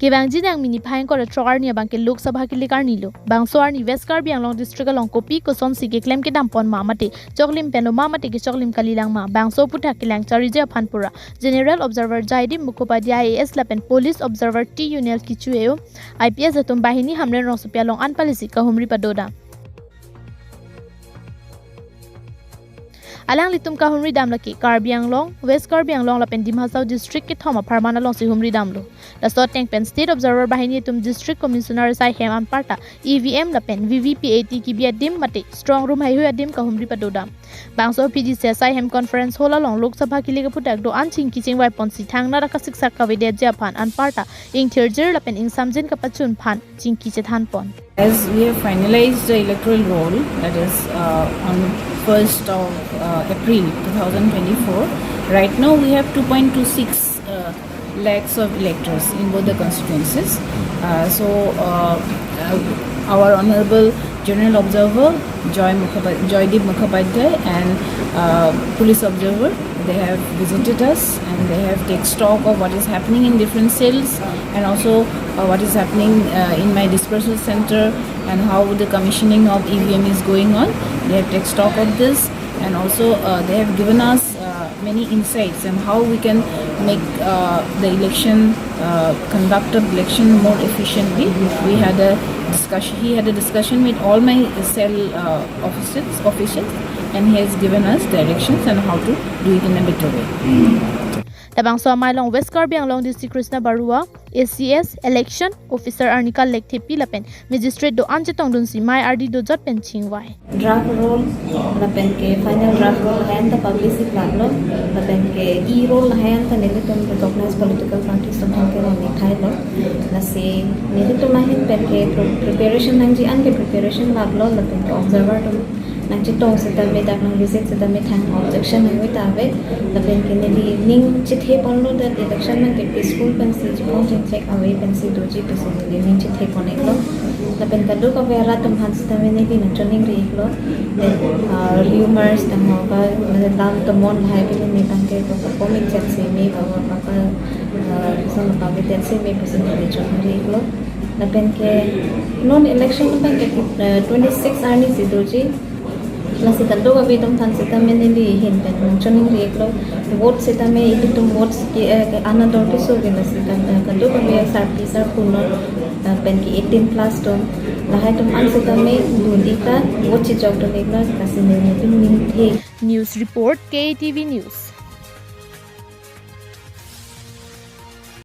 Kebang jidang mini phain ko troar ni bang ke Lok Sabha ke likar nilo. Bang soar ni West Karbi Anglong district along kopi ko son sige claim ke dampon mamate. Choklim peno mamate ke choklim kalilang ma. Bang so aphuthak kelang chariji aphan pura. General Observer Jaidi Mukhopadhyay AS lapen Police Observer T Unel Kichueo. IPS atum bahini Hamren rong supia long an palisi kahumri padoda. Alang litum ka humri dam laki Karbi Anglong West Karbi Anglong lapen Dimhasau district ke thoma pharmana long si humri dam lo the sot tank pen state observer bahini tum district commissioner sai hem an parta EVM lapen VVPAT ki bia dim mate strong room hai hoya dim ka humri padoda bangso PD se sai hem conference hola long Lok Sabha ki lega putak do an ching ki ching wai pon si thang na ra ka siksa ka vede japan an parta ing thirjer lapen ing samjin ka pachun phan ching ki che than pon. As we have finalized the electoral roll, that is on 1st of April 2024, right now we have 2.26 lakhs of electors in both the constituencies. Our Honorable General Observer Joydeep Mukhopadhyay and Police Observer, they have visited us and they have taken stock of what is happening in different cells and also what is happening in my dispersal center and how the commissioning of EVM is going on. They have taken stock of this and also they have given us many insights on how we can make the election, conduct of election more efficiently. We had a discussion. He had a discussion with all my cell officials, and he has given us directions on how to do it in a better way. Tabang so mai long West Karbi Anglong district Krishna Barua ACS election officer Arnika Lekthepi lapen magistrate do anje tong dun si mai RD do jot pen chingwai draft roll lapen ke final draft roll hand the publicity plan lo lapen ke e roll hand the nelitum recognized political parties to hand ke ni thai lo na se nelitum hand pen ke preparation nang ji an ke preparation lab lo lapen ke observer to nang ji tong se ta me dak nang visit se ta me thang objection nang ta ve lapen ke ni ning chithe pon lo that election nang ke peaceful pen se ji pon check away pen se do ji pe se ni ning chithe connect lo lapen ka do ka vera tum han se ta me ni na training re lo rumors tang ho ba dam to mon hai pe ni tang ke ko comment check se me ba pa some pa ve ten se me pe se ni chon re lo lapen ke non election ban ke 26 arni se do ji nasi tanto ka bitum than sita me ni hin pen choning re lo vote sita me bitum votes ke anador ke so ge nasi tanto ka me sar puno pen ki 18 plus to la hai tum an sita me dundi ka vote chi jog to ne kasi ne ni the News report KTV News.